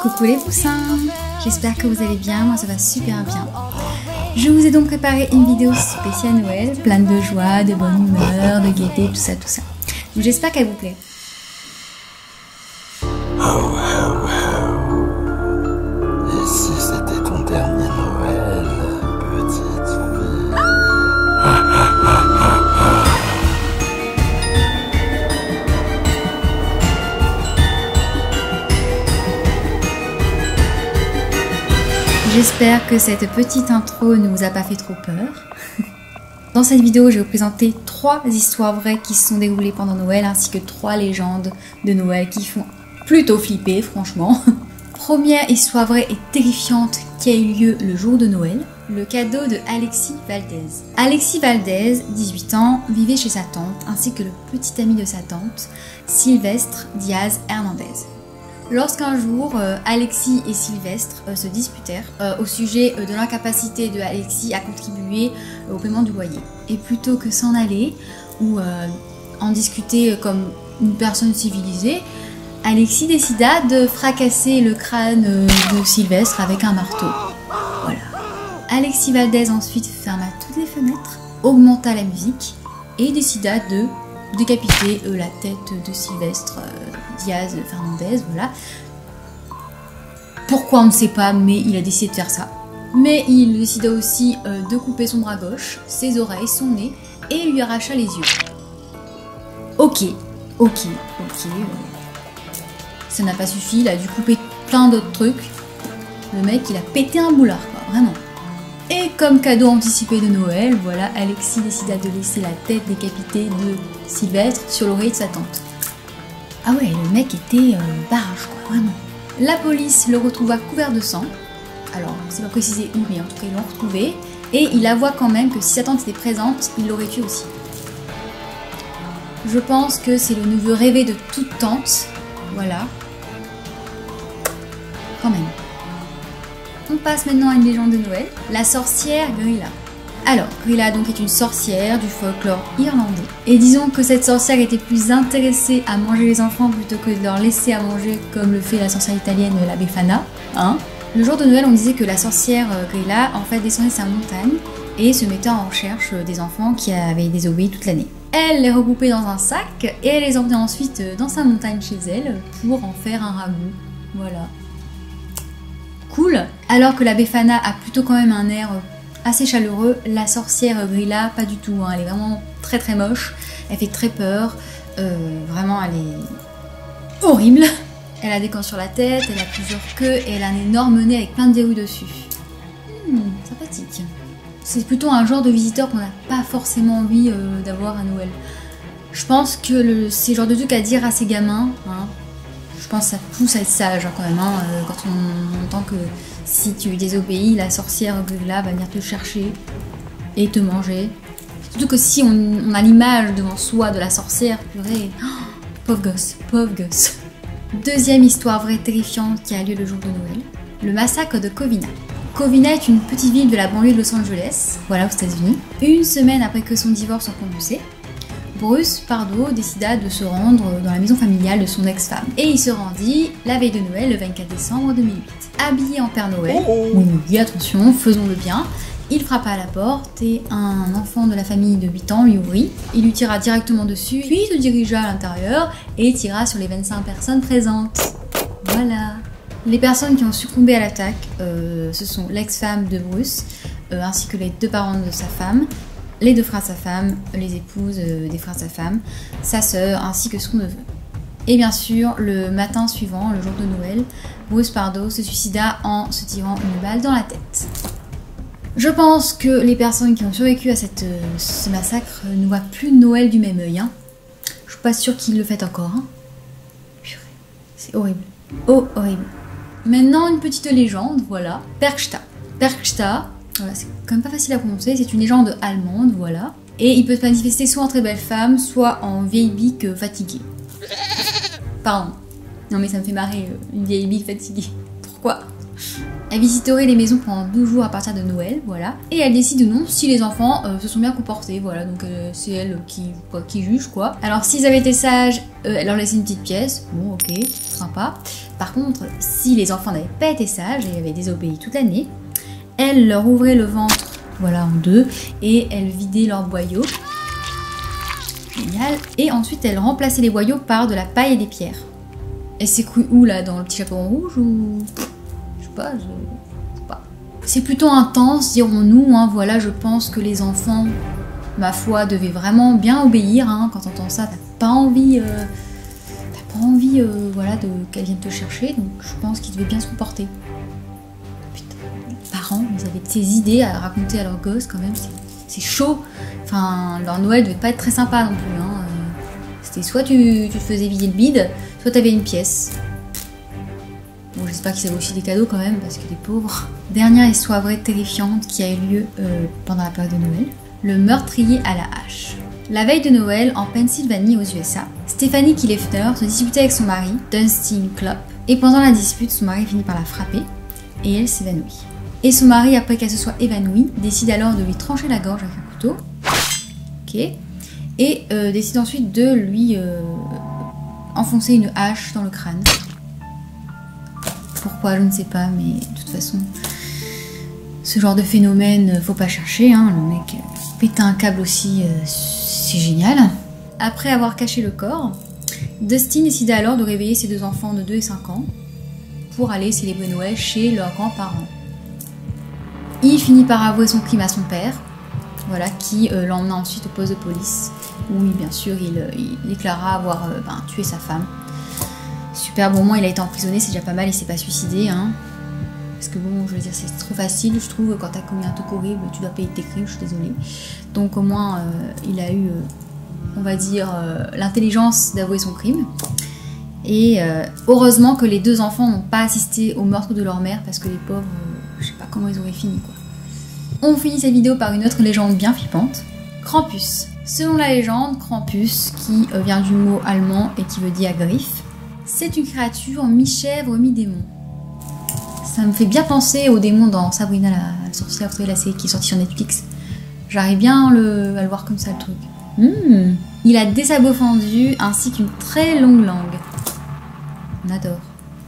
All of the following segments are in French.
Coucou les poussins, j'espère que vous allez bien, moi ça va super bien. Je vous ai donc préparé une vidéo spéciale Noël, pleine de joie, de bonne humeur, de gaieté, tout ça. Donc j'espère qu'elle vous plaît. Et si c'était ton dernier Noël, petite fille? J'espère que cette petite intro ne vous a pas fait trop peur. Dans cette vidéo, je vais vous présenter 3 histoires vraies qui se sont déroulées pendant Noël, ainsi que 3 légendes de Noël qui font plutôt flipper, franchement. Première histoire vraie et terrifiante qui a eu lieu le jour de Noël, le cadeau de Alexis Valdez. Alexis Valdez, 18 ans, vivait chez sa tante, ainsi que le petit ami de sa tante, Sylvestre Diaz Hernandez. Lorsqu'un jour, Alexis et Sylvestre se disputèrent au sujet de l'incapacité de Alexis à contribuer au paiement du loyer. Et plutôt que s'en aller ou en discuter comme une personne civilisée, Alexis décida de fracasser le crâne de Sylvestre avec un marteau. Voilà. Alexis Valdez ensuite ferma toutes les fenêtres, augmenta la musique et décida de décapiter la tête de Sylvestre Diaz Fernandez, voilà. Pourquoi on ne sait pas, mais il a décidé de faire ça. Mais il décida aussi de couper son bras gauche, ses oreilles, son nez, et lui arracha les yeux. Ok. Ça n'a pas suffi, il a dû couper plein d'autres trucs. Le mec, il a pété un boulard, quoi, vraiment. Et comme cadeau anticipé de Noël, voilà, Alexis décida de laisser la tête décapitée de Sylvestre sur l'oreille de sa tante. Ah ouais, le mec était barrage, quoi, vraiment. La police le retrouva couvert de sang. Alors, c'est pas précisé où, mais en tout cas, ils l'ont retrouvé. Et il avoua quand même que si sa tante était présente, il l'aurait tué aussi. Je pense que c'est le neveu rêvé de toute tante. Voilà. Quand même. On passe maintenant à une légende de Noël, la sorcière Grilla. Alors, Grilla donc est une sorcière du folklore irlandais. Et disons que cette sorcière était plus intéressée à manger les enfants plutôt que de leur laisser à manger comme le fait la sorcière italienne la Befana. Hein. Le jour de Noël, on disait que la sorcière Grilla en fait descendait sa montagne et se mettait en recherche des enfants qui avaient désobéi toute l'année. Elle les regroupait dans un sac et elle les emmenait ensuite dans sa montagne chez elle pour en faire un ragoût. Voilà. Cool. Alors que la Befana a plutôt quand même un air assez chaleureux, la sorcière Grilla pas du tout, hein. Elle est vraiment très moche, elle fait très peur, vraiment elle est horrible. Elle a des cornes sur la tête, elle a plusieurs queues et elle a un énorme nez avec plein de verrues dessus. Sympathique. C'est plutôt un genre de visiteur qu'on n'a pas forcément envie d'avoir à Noël. Je pense que c'est le genre de truc à dire à ses gamins, hein. Je pense que ça pousse à être sage quand même, hein, quand on entend que si tu désobéis, la sorcière Grilla va venir te chercher et te manger. Surtout que si on a l'image devant soi de la sorcière, purée, oh, pauvre gosse. Deuxième histoire vraie terrifiante qui a lieu le jour de Noël, le massacre de Covina. Covina est une petite ville de la banlieue de Los Angeles, voilà aux États-Unis. Une semaine après que son divorce soit prononcé, Bruce Pardo décida de se rendre dans la maison familiale de son ex-femme. Et il se rendit la veille de Noël, le 24 décembre 2008. Habillé en Père Noël, oui, attention, faisons-le bien, il frappa à la porte et un enfant de la famille de 8 ans lui ouvrit. Il lui tira directement dessus, puis se dirigea à l'intérieur et tira sur les 25 personnes présentes. Voilà. Les personnes qui ont succombé à l'attaque, ce sont l'ex-femme de Bruce, ainsi que les 2 parents de sa femme, les 2 frères de sa femme, les épouses des frères de sa femme, sa sœur ainsi que son neveu. Et bien sûr, le matin suivant, le jour de Noël, Bruce Pardo se suicida en se tirant une balle dans la tête. Je pense que les personnes qui ont survécu à ce massacre ne voient plus Noël du même œil. Hein. Je suis pas sûre qu'ils le fêtent encore. Hein. Purée, c'est horrible. Oh, horrible. Maintenant, une petite légende, voilà. Perchta. Perchta. Voilà, c'est quand même pas facile à prononcer, c'est une légende allemande, voilà. Et il peut se manifester soit en très belle femme, soit en vieille bique fatiguée. Pardon. Non mais ça me fait marrer, une vieille bique fatiguée. Pourquoi? Elle visiterait les maisons pendant 12 jours à partir de Noël, voilà. Et elle décide ou non si les enfants se sont bien comportés, voilà. Donc c'est elle qui juge, quoi. Alors s'ils avaient été sages, elle leur laissait une petite pièce. Bon, ok, sympa. Par contre, si les enfants n'avaient pas été sages et avaient désobéi toute l'année, elle leur ouvrait le ventre, voilà, en deux, et elle vidait leurs boyaux. Génial. Et ensuite, elle remplaçait les boyaux par de la paille et des pierres. Elle s'est crue où, là, dans le petit chaperon rouge ou... Je sais pas. C'est plutôt intense, dirons-nous, hein. Voilà, je pense que les enfants, ma foi, devaient vraiment bien obéir, hein. Quand t'entends ça, t'as pas envie, voilà, qu'elle vienne te chercher, donc je pense qu'ils devaient bien se comporter. Putain, les parents, ils avaient ces idées à raconter à leurs gosses, quand même, c'est chaud. Enfin, leur Noël devait pas être très sympa non plus, hein. C'était soit tu te faisais vider le bide, soit t'avais une pièce. Bon, j'espère qu'ils avaient aussi des cadeaux quand même, parce que les pauvres. Dernière histoire vraie terrifiante qui a eu lieu pendant la période de Noël. Le meurtrier à la hache. La veille de Noël, en Pennsylvanie, aux USA, Stephanie Kilefner se disputait avec son mari, Dustin Klopp, et pendant la dispute, son mari finit par la frapper, et elle s'évanouit. Et son mari, après qu'elle se soit évanouie, décide alors de lui trancher la gorge avec un couteau. Ok. Et décide ensuite de lui enfoncer une hache dans le crâne. Pourquoi, je ne sais pas, mais de toute façon, ce genre de phénomène, faut pas chercher, hein. Le mec pète un câble aussi, c'est génial. Après avoir caché le corps, Dustin décida alors de réveiller ses deux enfants de 2 et 5 ans pour aller célébrer Noël chez leurs grands-parents. Il finit par avouer son crime à son père, voilà, qui l'emmena ensuite au poste de police, où bien sûr il déclara avoir tué sa femme. Super, bon, au moins il a été emprisonné, c'est déjà pas mal, il s'est pas suicidé, hein. Parce que bon, je veux dire, c'est trop facile, je trouve, quand t'as commis un truc horrible, tu dois payer tes crimes, je suis désolée. Donc au moins, il a eu, on va dire, l'intelligence d'avouer son crime. Et heureusement que les deux enfants n'ont pas assisté au meurtre de leur mère, parce que les pauvres, je sais pas comment ils auraient fini, quoi. On finit cette vidéo par une autre légende bien flippante. Krampus. Selon la légende, Krampus, qui vient du mot allemand et qui veut dire griffe, c'est une créature mi-chèvre, mi-démon. Ça me fait bien penser au démon dans Sabrina la sorcière, vous savez, la série qui est sortie sur Netflix. J'arrive bien à le voir comme ça, le truc. Il a des sabots fendus ainsi qu'une très longue langue. On adore.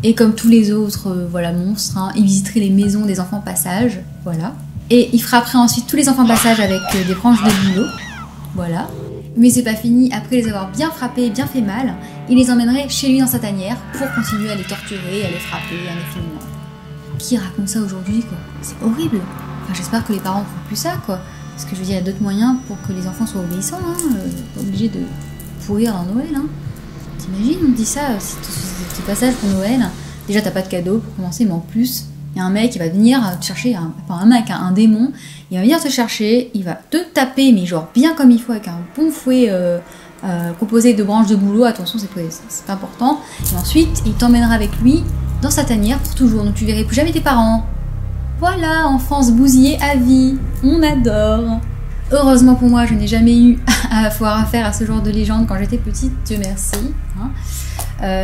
Et comme tous les autres voilà, monstres, hein, il visiterait les maisons des enfants passage, voilà. Et il frapperait ensuite tous les enfants passage avec des branches de bouleau, voilà. Mais c'est pas fini, après les avoir bien frappés, bien fait mal, il les emmènerait chez lui dans sa tanière pour continuer à les torturer, à les frapper indéfiniment. Qui raconte ça aujourd'hui, quoi? C'est horrible. Enfin, j'espère que les parents font plus ça, quoi. Parce que je veux dire, il y a d'autres moyens pour que les enfants soient obéissants, hein. Pas obligé de pourrir leur Noël, hein. T'imagines, on te dit ça, c'est passage pour Noël. Déjà, t'as pas de cadeau pour commencer, mais en plus, il y a un mec qui va venir te chercher, un démon, il va venir te chercher, il va te taper, mais genre bien comme il faut, avec un bon fouet composé de branches de bouleau, attention, c'est important. Et ensuite, il t'emmènera avec lui dans sa tanière pour toujours, donc tu verrais plus jamais tes parents. Voilà, enfance bousillée à vie, on adore. Heureusement pour moi, je n'ai jamais eu à avoir affaire à ce genre de légende quand j'étais petite, Dieu merci. Hein.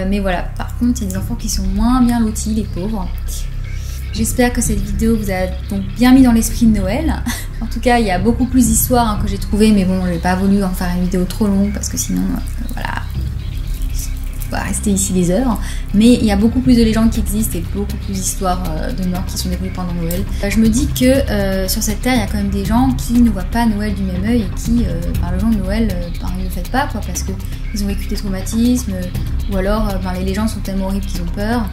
Mais voilà, par contre, il y a des enfants qui sont moins bien lotis, les pauvres. J'espère que cette vidéo vous a donc bien mis dans l'esprit de Noël. En tout cas, il y a beaucoup plus d'histoires hein, que j'ai trouvées, mais bon, je n'ai pas voulu en faire une vidéo trop longue parce que sinon, voilà, on va rester ici des heures. Mais il y a beaucoup plus de légendes qui existent et beaucoup plus d'histoires de morts qui sont déroulées pendant Noël. Je me dis que sur cette terre, il y a quand même des gens qui ne voient pas Noël du même œil et qui, par le jour de Noël, ils ne le font pas, quoi, parce qu'ils ont vécu des traumatismes ou alors les légendes sont tellement horribles qu'ils ont peur.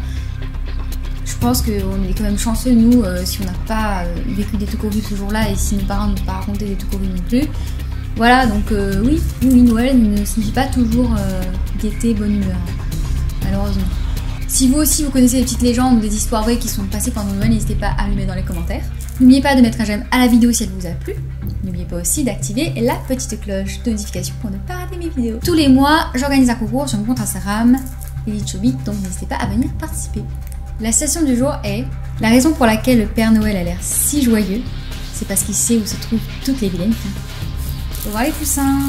Je pense qu'on est quand même chanceux, nous, si on n'a pas vécu des trucs horribles ce jour-là et si nos parents n'ont pas raconté des trucs horribles non plus. Voilà, donc oui, Noël ne signifie pas toujours gaieté, bonne humeur, malheureusement. Si vous aussi vous connaissez des petites légendes ou des histoires vraies qui sont passées pendant Noël, n'hésitez pas à me mettre dans les commentaires. N'oubliez pas de mettre un j'aime à la vidéo si elle vous a plu. N'oubliez pas aussi d'activer la petite cloche de notification pour ne pas rater mes vidéos. Tous les mois, j'organise un concours sur mon compte Instagram, EliteShowbiz, donc n'hésitez pas à venir participer. La citation du jour est « La raison pour laquelle le Père Noël a l'air si joyeux, c'est parce qu'il sait où se trouvent toutes les vilaines filles. » Au revoir les poussins!